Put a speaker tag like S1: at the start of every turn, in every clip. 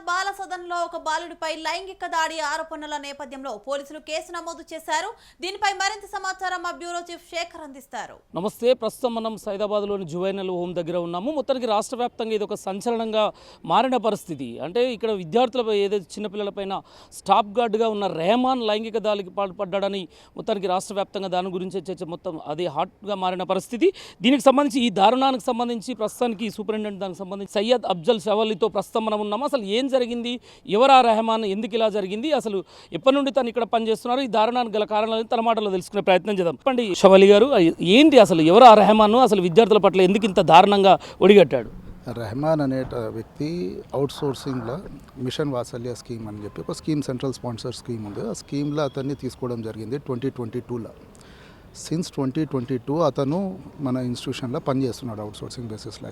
S1: బాల సదన్లో ఒక బాలుడిపై లైంగిక దాడి ఆరోపణల నేపథ్యంలో పోలీసులు కేసు నమోదు చేశారు. దీనిపై మరింత సమాచారం మా బ్యూరో చీఫ్ శేఖర్ అందిస్తారు.
S2: నమస్తే, ప్రస్తుతం మనం సైదాబాద్లోని జువైనల్ హోమ్ దగ్గర ఉన్నాము. మొత్తానికి రాష్ట్ర వ్యాప్తంగా ఇది ఒక సంచలనంగా మారిన పరిస్థితి. అంటే ఇక్కడ విద్యార్థులపై ఏదైతే చిన్నపిల్లలపైన స్టాప్ గార్డ్గా ఉన్న రెహమాన్ లైంగిక దాడికి పాల్పడ్డాడని మొత్తానికి రాష్ట్ర వ్యాప్తంగా దాని గురించి చర్చ మొత్తం అది హాట్గా మారిన పరిస్థితి. దీనికి సంబంధించి ఈ దారుణానికి సంబంధించి ప్రస్తుతానికి సూపరింటెండెంట్ దానికి సంబంధించి సయ్యద్ అఫ్జల్ షవలితో ప్రస్తుతం మనం ఉన్నాము. అసలు ఏం జరిగింది, ఎవరా రెహమాన్, ఎందుకు ఇలా జరిగింది, అసలు ఎప్పటి నుండి తను ఇక్కడ పనిచేస్తున్నారు, ఈ దారుణానికి గల కారణాలను తన మాటలో తెలుసుకునే ప్రయత్నం చేద్దాం. చెప్పండి షవలి గారు, ఏంటి అసలు ఎవరా రెహమాన్, అసలు విద్యార్థుల పట్ల ఎందుకు ఇంత దారుణంగా ఒడిగట్టాడు?
S3: రెహమాన్ అనే వ్యక్తి అవుట్సోర్సింగ్లో మిషన్ వాత్సల్య స్కీమ్ అని చెప్పి ఒక స్కీమ్, సెంట్రల్ స్పాన్సర్ స్కీమ్ ఉంది. ఆ స్కీమ్లో అతన్ని తీసుకోవడం జరిగింది 2022లో. సిన్స్ 2022 అతను మన ఇన్స్టిట్యూషన్లో పనిచేస్తున్నాడు అవుట్సోర్సింగ్ బేసిస్లో.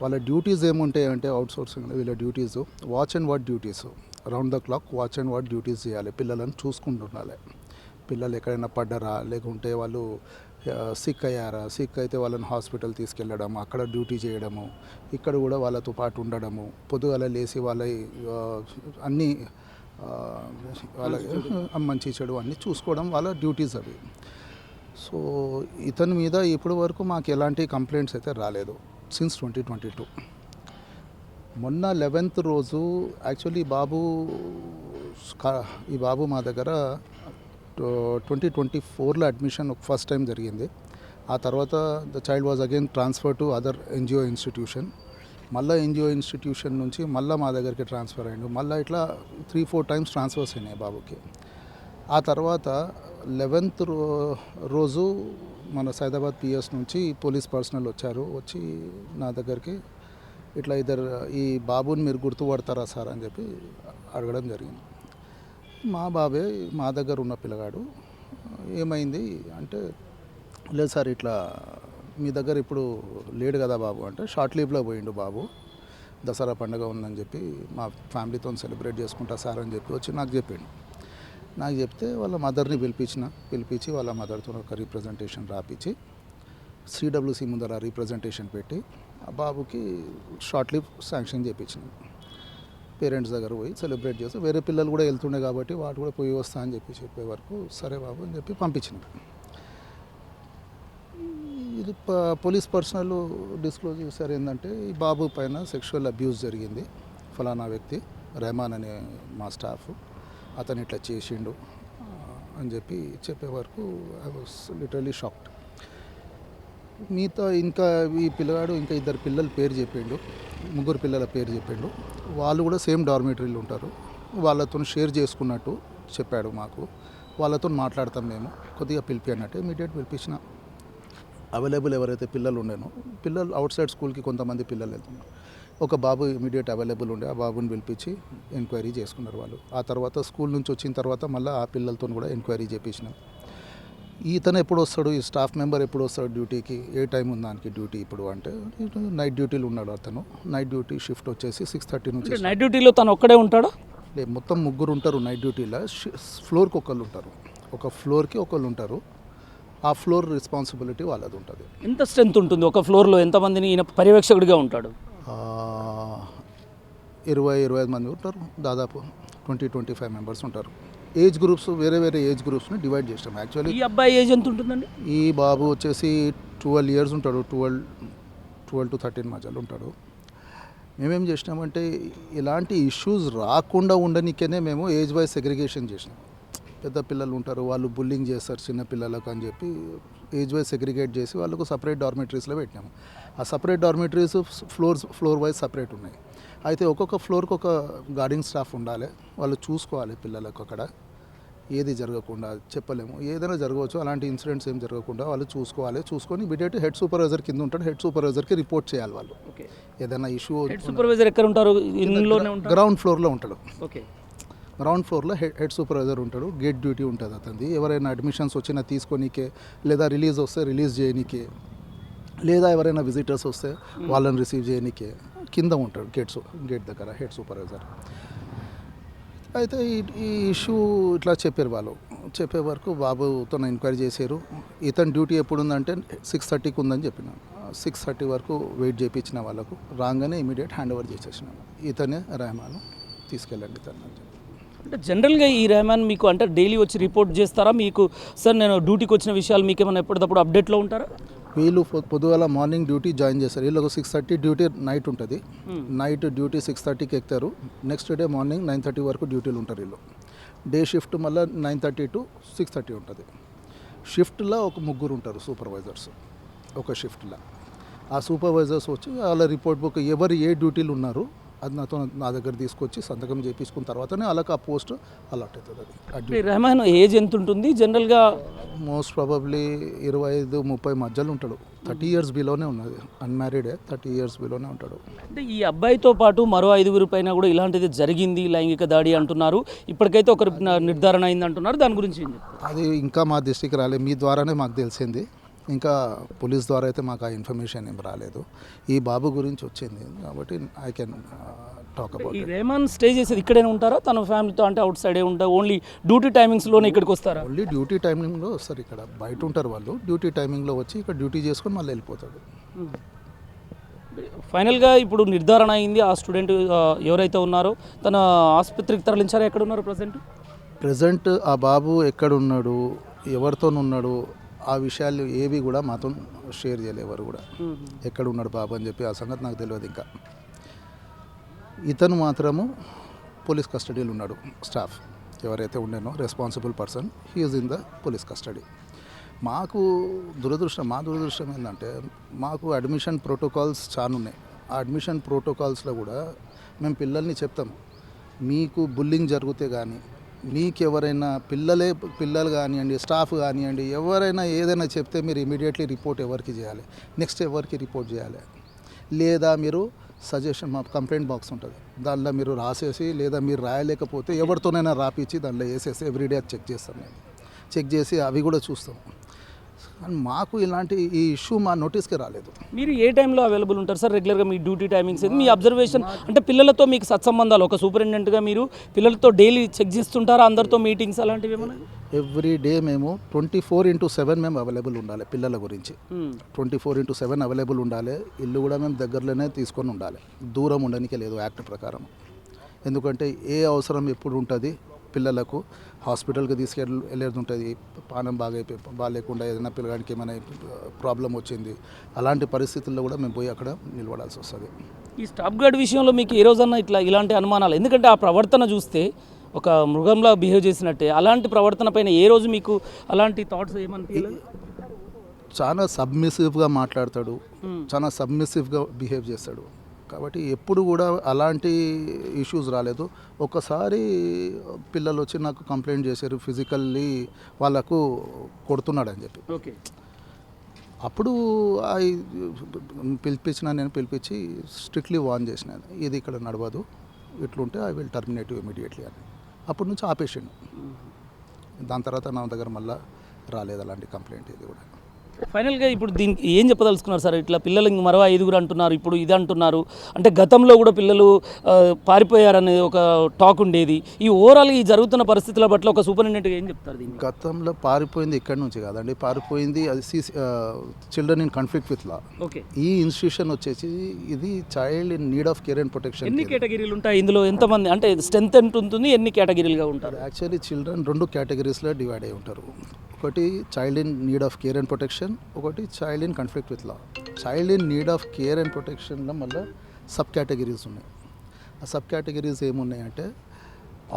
S3: వాళ్ళ డ్యూటీస్ ఏముంటాయంటే అవుట్సోర్సింగ్లో వీళ్ళ duties watch and what duties, round the clock watch and what duties చేయాలి. పిల్లలను చూసుకుంటుండాలి. పిల్లలు ఎక్కడైనా పడ్డారా, లేకుంటే వాళ్ళు సిక్ అయ్యారా, సిక్ అయితే వాళ్ళని హాస్పిటల్ తీసుకెళ్ళడం, అక్కడ డ్యూటీ చేయడము, ఇక్కడ కూడా వాళ్ళతో పాటు ఉండడము, పొద్దుగాల లేసి వాళ్ళ అన్నీ వాళ్ళ మంచి చెడు అన్నీ చూసుకోవడం వాళ్ళ డ్యూటీస్ అవి. సో ఇతని మీద ఇప్పటి వరకు మాకు ఎలాంటి కంప్లైంట్స్ అయితే రాలేదు సిన్స్ 2022. మొన్న 11th రోజు యాక్చువల్లీ ఈ బాబు మా దగ్గర 2024లో అడ్మిషన్ ఫస్ట్ టైం జరిగింది. ఆ తర్వాత the child was again transfer to other NGO institution. మళ్ళీ ఎన్జిఓ ఇన్స్టిట్యూషన్ నుంచి మళ్ళీ మా దగ్గరికి ట్రాన్స్ఫర్ అయ్యిండు. మళ్ళీ ఇట్లా 3-4 టైమ్స్ ట్రాన్స్ఫర్స్ అయినాయి బాబుకి. ఆ తర్వాత 11th రోజు మన సైదాబాద్ పిఎస్ నుంచి పోలీస్ పర్సనల్ వచ్చి నా దగ్గరికి ఇట్లా ఈ బాబుని మీరు గుర్తుపడతారా సార్ అని చెప్పి అడగడం జరిగింది. మా బాబే, మా దగ్గర ఉన్న పిల్లగాడు. ఏమైంది అంటే, లేదు సార్ ఇట్లా మీ దగ్గర ఇప్పుడు లేడు కదా బాబు అంటే, షార్ట్ లీవ్లో పోయిండు బాబు, దసరా పండుగ ఉందని చెప్పి మా ఫ్యామిలీతో సెలబ్రేట్ చేసుకుంటా సార్ అని చెప్పి వచ్చి నాకు చెప్పిండు. నాకు చెప్తే వాళ్ళ మదర్ని పిలిపించి వాళ్ళ మదర్తో ఒక రిప్రజెంటేషన్ రాపించి సిడబ్ల్యూసి ముందర రిప్రజెంటేషన్ పెట్టి ఆ బాబుకి షార్ట్ లీవ్ శాంక్షన్ చేయించినాం. పేరెంట్స్ దగ్గర పోయి సెలబ్రేట్ చేసి, వేరే పిల్లలు కూడా వెళ్తుండే కాబట్టి వాటి కూడా పోయి వస్తా అని చెప్పే వరకు సరే బాబు అని చెప్పి పంపించినాం. ఇది పోలీస్ పర్సనల్ డిస్క్లోజ్ చేశారు ఏంటంటే, ఈ బాబు పైన సెక్షువల్ అబ్యూస్ జరిగింది, ఫలానా వ్యక్తి రెహమాన్ అనే మా స్టాఫ్ అతను ఇట్లా చేసిండు అని చెప్పే వరకు ఐ వాస్ లిటరలీ షాక్డ్. ఇంకా ఈ పిల్లగాడు ఇంకా 2 పిల్లల పేరు చెప్పిండు, 3 పిల్లల పేరు చెప్పిండు. వాళ్ళు కూడా సేమ్ డార్మిటరీలు ఉంటారు, వాళ్ళతో షేర్ చేసుకున్నట్టు చెప్పాడు మాకు. వాళ్ళతో మాట్లాడతాం మేము, కొద్దిగా పిలిపి అన్నట్టు ఇమీడియట్ పిలిపించిన. అవైలబుల్ ఎవరైతే పిల్లలు ఉండేనో, పిల్లలు అవుట్ సైడ్ స్కూల్కి కొంతమంది పిల్లలు వెళ్తున్నారు. ఒక బాబు ఇమీడియట్ అవైలబుల్ ఉండే, ఆ బాబుని పిలిపించి ఎంక్వైరీ చేసుకున్నారు వాళ్ళు. ఆ తర్వాత స్కూల్ నుంచి వచ్చిన తర్వాత మళ్ళీ ఆ పిల్లలతో కూడా ఎంక్వైరీ చేయించినాం. ఇతను ఎప్పుడు వస్తాడు, ఈ స్టాఫ్ మెంబర్ ఎప్పుడు వస్తాడు డ్యూటీకి, ఏ టైం ఉంది దానికి డ్యూటీ ఇప్పుడు అంటే, నైట్ డ్యూటీలో ఉన్నాడు అతను. నైట్ డ్యూటీ షిఫ్ట్ వచ్చేసి 6:30 నుంచి.
S2: నైట్ డ్యూటీలో తను ఒక్కడే ఉంటాడా?
S3: మొత్తం 3 ఉంటారు నైట్ డ్యూటీలో. ఫ్లోర్కి ఒకళ్ళు ఉంటారు, ఒక ఫ్లోర్కి ఒకళ్ళు ఉంటారు. ఆ ఫ్లోర్ రెస్పాన్సిబిలిటీ వాళ్ళది ఉంటుంది.
S2: ఎంత స్ట్రెంత్ ఉంటుంది ఒక ఫ్లోర్లో, ఎంతమందిని ఈయన పర్యవేక్షకుడిగా ఉంటాడు?
S3: 20-25 మంది ఉంటారు, దాదాపు 20-25 మెంబర్స్ ఉంటారు. ఏజ్ గ్రూప్స్ వేరే ఏజ్ గ్రూప్స్ని డివైడ్ చేస్తాం. యాక్చువల్లీ
S2: ఈ అబ్బాయి ఏజ్ ఎంత ఉంటుందండి?
S3: ఈ బాబు వచ్చేసి 12 years ఉంటాడు, 12 to 13 మధ్యలో ఉంటాడు. మేమేం చేసినామంటే, ఇలాంటి ఇష్యూస్ రాకుండా ఉండనికేనే మేము ఏజ్ వైజ్ సెగ్రిగేషన్ చేసినాం. పెద్ద పిల్లలు ఉంటారు, వాళ్ళు బుల్లింగ్ చేస్తారు చిన్న పిల్లలకు అని చెప్పి ఏజ్ వైజ్ సెగ్రిగేట్ చేసి వాళ్ళకు సపరేట్ డార్మిటరీస్లో పెట్టినాము. ఆ separate dormitories floor wise separate ఉన్నాయి. అయితే ఒక్కొక్క ఫ్లోర్కి ఒక గార్డింగ్ స్టాఫ్ ఉండాలి, వాళ్ళు చూసుకోవాలి పిల్లలకు. అక్కడ ఏది జరగకుండా, చెప్పలేము ఏదైనా జరగవచ్చు, అలాంటి ఇన్సిడెంట్స్ ఏం జరగకుండా వాళ్ళు చూసుకొని ఇమీడియట్ హెడ్ సూపర్వైజర్ కింద ఉంటాడు, హెడ్ సూపర్వైజర్కి రిపోర్ట్ చేయాలి వాళ్ళు. ఏదైనా ఇష్యూ.
S2: సూపర్వైజర్ ఎక్కడ ఉంటారు?
S3: గ్రౌండ్ ఫ్లోర్లో ఉంటాడు.
S2: ఓకే,
S3: గ్రౌండ్ ఫ్లోర్లో హెడ్ సూపర్వైజర్ ఉంటాడు. గేట్ డ్యూటీ ఉంటుంది అతనిది. ఎవరైనా అడ్మిషన్స్ వచ్చినా తీసుకోనీకే, లేదా రిలీజ్ వస్తే రిలీజ్ చేయనీకే, లేదా ఎవరైనా విజిటర్స్ వస్తే వాళ్ళని రిసీవ్ చేయనీకే కింద ఉంటాడు గేట్ దగ్గర హెడ్ సూపర్వైజర్. అయితే ఈ ఇష్యూ ఇట్లా చెప్పారు వాళ్ళు. చెప్పే వరకు బాబుతో ఎంక్వైరీ చేశారు. ఇతని డ్యూటీ ఎప్పుడు ఉందంటే 6:30కి ఉందని చెప్పినాను. 6:30 వరకు వెయిట్ చేయించిన వాళ్ళకు రాగానే ఇమీడియట్ హ్యాండ్ ఓవర్ చేసేసినాము. ఇతనే రెహమాన్. తీసుకెళ్ళండి తను అని చెప్పి.
S2: అంటే జనరల్గా ఈ రెహమాన్ మీకు అంటే డైలీ వచ్చి రిపోర్ట్ చేస్తారా మీకు? సార్ నేను డ్యూటీకి వచ్చిన విషయాలు మీకు ఏమైనా ఎప్పటికప్పుడు అప్డేట్లో ఉంటారా?
S3: వీళ్ళు పొద్దుగాల మార్నింగ్ డ్యూటీ జాయిన్ చేస్తారు. వీళ్ళకి 6:30 డ్యూటీ నైట్ ఉంటుంది. నైట్ డ్యూటీ 6:30కి ఎక్కుతారు. నెక్స్ట్ డే మార్నింగ్ 9:30 వరకు డ్యూటీలు ఉంటారు వీళ్ళు. డే షిఫ్ట్ మళ్ళీ 9:30 to 6:30 ఉంటుంది. షిఫ్ట్లో ఒక 3 ఉంటారు సూపర్వైజర్స్ ఒక షిఫ్ట్లో. ఆ సూపర్వైజర్స్ వచ్చి వాళ్ళ రిపోర్ట్ బుక్ ఎవరు ఏ డ్యూటీలు ఉన్నారు అది నా దగ్గర తీసుకొచ్చి సంతకం చేయించుకున్న తర్వాతనే వాళ్ళకి ఆ పోస్ట్ అలాట్ అవుతుంది. అది
S2: రెహమాన్ ఏజ్ ఎంత ఉంటుంది జనరల్గా?
S3: మోస్ట్ ప్రాబబ్లీ 25-30 మధ్యలో ఉంటాడు. 30 years బిలోనే ఉన్నది. అన్మ్యారీడే 30 years బిలోనే ఉంటాడు.
S2: అంటే ఈ అబ్బాయితో పాటు మరో 5 పైన కూడా ఇలాంటిది జరిగింది లైంగిక దాడి అంటున్నారు. ఇప్పటికైతే ఒక నిర్ధారణ అయింది అంటున్నారు. దాని గురించి ఏం చెప్తారు?
S3: అది ఇంకా మా దృష్టికి రాలేదు. మీ ద్వారానే మాకు తెలిసింది. ఇంకా పోలీస్ ద్వారా అయితే మాకు ఆ ఇన్ఫర్మేషన్ ఏం రాలేదు. ఈ బాబు గురించి వచ్చింది కాబట్టి ఐ కెన్ టాక్ అబౌట్
S2: ఈ రెహమాన్ స్టే చేసేది ఇక్కడే ఉంటారా తన ఫ్యామిలీతో? అంటే అవుట్ సైడే ఉంటారు, ఓన్లీ డ్యూటీ టైమింగ్స్లోనే ఇక్కడికి వస్తారా?
S3: ఓన్లీ డ్యూటీ టైమింగ్లో వస్తారు. ఇక్కడ బయట ఉంటారు వాళ్ళు. డ్యూటీ టైమింగ్లో వచ్చి ఇక్కడ డ్యూటీ చేసుకొని మళ్ళీ వెళ్ళిపోతాడు.
S2: ఫైనల్గా ఇప్పుడు నిర్ధారణ అయింది. ఆ స్టూడెంట్ ఎవరైతే ఉన్నారో తన ఆసుపత్రికి తరలించారా? ఎక్కడ ఉన్నారు
S3: ప్రజెంట్ ఆ బాబు ఎక్కడున్నాడు, ఎవరితో ఉన్నాడు, ఆ విషయాలు ఏవి కూడా మాతో షేర్ చేయలేదు ఎవరు కూడా. ఎక్కడ ఉన్నాడు బాబు అని చెప్పి ఆ సంగతి నాకు తెలియదు. ఇంకా ఇతను మాత్రము పోలీస్ కస్టడీలో ఉన్నాడు. స్టాఫ్ ఎవరైతే ఉండేనో responsible person he is in the police custody. మా దురదృష్టం ఏంటంటే మాకు అడ్మిషన్ ప్రోటోకాల్స్ చాలా ఉన్నాయి. ఆ అడ్మిషన్ ప్రోటోకాల్స్లో కూడా మేము పిల్లల్ని చెప్తాం, మీకు బుల్లింగ్ జరిగితే కానీ, మీకు ఎవరైనా పిల్లలు కానివ్వండి, స్టాఫ్ కానివ్వండి, ఎవరైనా ఏదైనా చెప్తే మీరు ఇమీడియట్లీ రిపోర్ట్ ఎవరికి చేయాలి, నెక్స్ట్ ఎవరికి రిపోర్ట్ చేయాలి, లేదా మీరు సజెషన్ మా కంప్లైంట్ బాక్స్ ఉంటుంది దానిలో మీరు రాసేసి, లేదా మీరు రాయలేకపోతే ఎవరితోనైనా రాపిచ్చి దానిలో వేసేసి ఎవ్రీడే చెక్ చేస్తాం. మేము చెక్ చేసి అవి కూడా చూస్తాం. అండ్ మాకు ఇలాంటి ఈ ఇష్యూ మా నోటీస్కి రాలేదు.
S2: మీరు ఏ టైంలో అవైలబుల్ ఉంటారు సార్ రెగ్యులర్గా? మీ డ్యూటీ టైమింగ్స్ మీ అబ్జర్వేషన్ అంటే పిల్లలతో మీకు సత్సంబంధాలు ఒక సూపరింటెండెంట్గా మీరు పిల్లలతో డైలీ చెక్ చేస్తుంటారా? అందరితో మీటింగ్స్ అలాంటివి ఏమైనా?
S3: ఎవ్రీ డే మేము 24/7 మేము అవైలబుల్ ఉండాలి. పిల్లల గురించి 24/7 అవైలబుల్ ఉండాలి. ఇల్లు కూడా మేము దగ్గరలోనే తీసుకొని ఉండాలి. దూరం ఉండడానికి లేదు యాక్ట్ ప్రకారం. ఎందుకంటే ఏ అవసరం ఎప్పుడు ఉంటుంది పిల్లలకు హాస్పిటల్కి తీసుకెళ్ళేది ఉంటుంది. పానం బాగాలేకుండా ఏదైనా పిల్లగానికి ఏమైనా ప్రాబ్లం వచ్చింది, అలాంటి పరిస్థితుల్లో కూడా మేము పోయి అక్కడ నిలబడాల్సి వస్తుంది.
S2: ఈ స్టాప్ గార్డ్ విషయంలో మీకు ఏ రోజన్నా ఇలాంటి అనుమానాలు? ఎందుకంటే ఆ ప్రవర్తన చూస్తే ఒక మృగంలా బిహేవ్ చేసినట్టే. అలాంటి ప్రవర్తన పైన ఏ రోజు మీకు అలాంటి థాట్స్ ఏమనిపించలేదు?
S3: చాలా సబ్మిసివ్గా మాట్లాడతాడు, చాలా సబ్మిసివ్గా బిహేవ్ చేస్తాడు. కాబట్టి ఎప్పుడు కూడా అలాంటి ఇష్యూస్ రాలేదు. ఒకసారి పిల్లలు వచ్చి నాకు కంప్లైంట్ చేశారు, ఫిజికల్లీ వాళ్ళకు కొడుతున్నాడని చెప్పి.
S2: ఓకే,
S3: అప్పుడు నేను పిలిపించి స్ట్రిక్ట్లీ వార్న్ చేసినాను, ఇది ఇక్కడ నడవదు, ఇట్లుంటే ఐ విల్ టర్మినేటివ్ ఇమీడియట్లీ అని. అప్పటి నుంచి ఆపేసిండు. దాని తర్వాత నా దగ్గర మళ్ళీ రాలేదు అలాంటి కంప్లైంట్ ఇది కూడా.
S2: ఫైనల్గా ఇప్పుడు దీనికి ఏం చెప్పదలుచుకున్నారు సార్? ఇట్లా పిల్లలు ఇంక మరో 5 అంటున్నారు, ఇప్పుడు ఇది అంటున్నారు. అంటే గతంలో కూడా పిల్లలు పారిపోయారనే ఒక టాక్ ఉండేది. ఈ ఓవరాల్గా ఈ జరుగుతున్న పరిస్థితుల పట్ల ఒక సూపరింటెండెంట్గా ఏం చెప్తారు దీన్ని?
S3: గతంలో పారిపోయింది ఇక్కడి నుంచి కాదండి, పారిపోయింది అది children in conflict with law.
S2: Okay,
S3: ఈ ఇన్స్టిట్యూషన్ వచ్చేసి ఇది child in need of care and protection.
S2: ఎన్ని కేటగిరీలు ఉంటాయి ఇందులో? ఎంతమంది అంటే స్ట్రెంత్ ఎంత ఉంటుంది? ఎన్ని కేటగిరీలుగా ఉంటారు?
S3: యాక్చువల్లీ చిల్డ్రన్ 2 కేటగిరీస్లో డివైడ్ అయి ఉంటారు. ఒకటి child in need of care and protection, ఒకటి child in conflict with law. Child in need of care and ప్రొటెక్షన్లో మళ్ళీ సబ్ కేటగిరీస్ ఉన్నాయి. ఆ సబ్ కేటగిరీస్ ఏమున్నాయంటే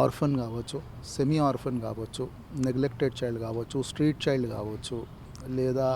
S3: ఆర్ఫన్ కావచ్చు, సెమీ ఆర్ఫన్ కావచ్చు, నెగ్లెక్టెడ్ చైల్డ్ కావచ్చు, స్ట్రీట్ చైల్డ్ కావచ్చు, లేదా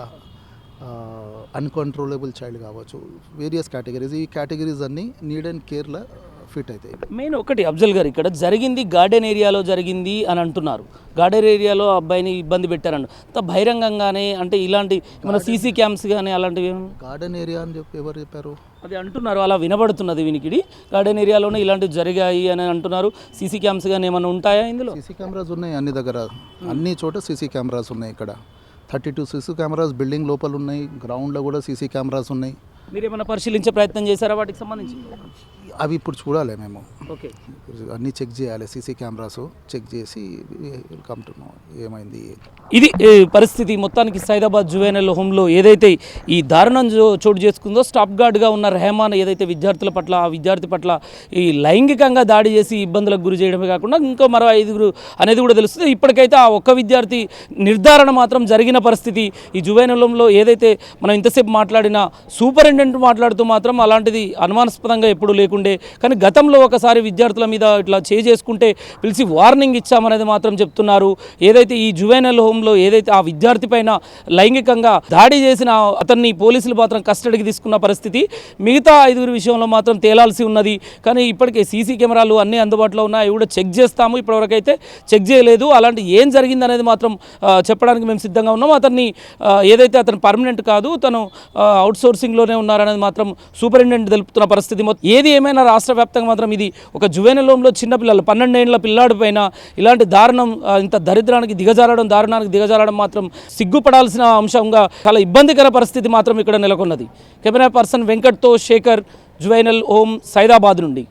S3: అన్కంట్రోలబుల్ చైల్డ్ కావచ్చు, వేరియస్ కేటగిరీస్. ఈ కేటగిరీస్ అన్నీ నీడ్ అండ్ కేర్లో ఫిట్ అవుతాయి.
S2: మెయిన్ ఒకటి అఫ్జల్ గారు, ఇక్కడ జరిగింది గార్డెన్ ఏరియాలో జరిగింది అని అంటున్నారు. గార్డెన్ ఏరియాలో అబ్బాయిని ఇబ్బంది పెట్టారంట బహిరంగంగానే. అంటే ఇలాంటి మన సీసీ క్యామ్స్ కానీ అలాంటివి
S3: గార్డెన్ ఏరియా అని చెప్పి ఎవరు చెప్పారు?
S2: అది అంటున్నారు, అలా వినబడుతున్నది వినికిడి. గార్డెన్ ఏరియాలోనే ఇలాంటివి జరిగాయి అని అంటున్నారు. సీసీ క్యామ్స్ కానీ ఏమైనా ఉంటాయా ఇందులో?
S3: సీసీ కెమెరాస్ ఉన్నాయి అన్ని దగ్గర, అన్ని చోట సీసీ కెమెరాస్ ఉన్నాయి. ఇక్కడ 32 సీసీ కెమెరాస్ బిల్డింగ్ లోపల ఉన్నాయి, గ్రౌండ్లో కూడా సీసీ కెమెరాస్ ఉన్నాయి.
S2: మీరు ఏమైనా పరిశీలించే ప్రయత్నం చేశారా వాటికి సంబంధించి?
S3: అవి ఇప్పుడు చూడాలి మేము,
S2: ఓకే.
S3: అన్నీ చెక్ చేయాలి, సీసీ కెమెరాస్ చెక్ చేసి కమ్ టు నో ఏమైంది.
S2: ఇది పరిస్థితి. మొత్తానికి సైదాబాద్ జువైనల్ హోమ్లో ఏదైతే ఈ దారుణం చోటు చేసుకుందో, స్టాప్ గార్డ్గా ఉన్న రెహమాన్ ఏదైతే విద్యార్థుల పట్ల, ఆ విద్యార్థి పట్ల ఈ లైంగికంగా దాడి చేసి ఇబ్బందులకు గురి చేయడమే కాకుండా ఇంకో మరో 5 అనేది కూడా తెలుస్తుంది. ఇప్పటికైతే ఆ ఒక్క విద్యార్థి నిర్ధారణ మాత్రం జరిగిన పరిస్థితి. ఈ జువైనల్ హోమ్లో ఏదైతే మనం ఇంతసేపు మాట్లాడిన సూపరింటెండెంట్ మాట్లాడుతూ మాత్రం అలాంటిది అనుమానాస్పదంగా ఎప్పుడూ లేకుండే, కానీ గతంలో ఒకసారి విద్యార్థుల మీద ఇట్లా చేసుకుంటే పిలిచి వార్నింగ్ ఇచ్చామనేది మాత్రం చెప్తున్నారు. ఏదైతే ఈ జువైనల్ హోమ్లో ఏదైతే ఆ విద్యార్థి పైన లైంగికంగా దాడి చేసిన అతన్ని పోలీసులు మాత్రం కస్టడీకి తీసుకున్న పరిస్థితి. మిగతా 5 విషయంలో మాత్రం తేలాల్సి ఉన్నది. కానీ ఇప్పటికే సీసీ కెమెరాలు అన్నీ అందుబాటులో ఉన్నాయి, కూడా చెక్ చేస్తాము. ఇప్పటివరకైతే చెక్ చేయలేదు. అలాంటి ఏం జరిగింది అనేది మాత్రం చెప్పడానికి మేము సిద్ధంగా ఉన్నాము. అతన్ని ఏదైతే అతను పర్మనెంట్ కాదు, తను అవుట్ సోర్సింగ్లోనే ఉన్నారనేది మాత్రం సూపరింటెండెంట్ తెలుపుతున్న పరిస్థితి. ఏది ఏమైనా రాష్ట్ర వ్యాప్తంగా మాత్రం ఇది ఒక జువైనల్ హోమ్లో చిన్నపిల్లలు 12 ఏళ్ల పిల్లాడి పైన ఇలాంటి దారుణం, ఇంత దరిద్రానికి దారుణానికి దిగజారడం మాత్రం సిగ్గుపడాల్సిన అంశంగా చాలా ఇబ్బందికర పరిస్థితి మాత్రం ఇక్కడ నెలకొన్నది. కెమెరా పర్సన్ వెంకట్తో శేఖర్, జువైనల్ హోమ్, సైదాబాద్ నుండి.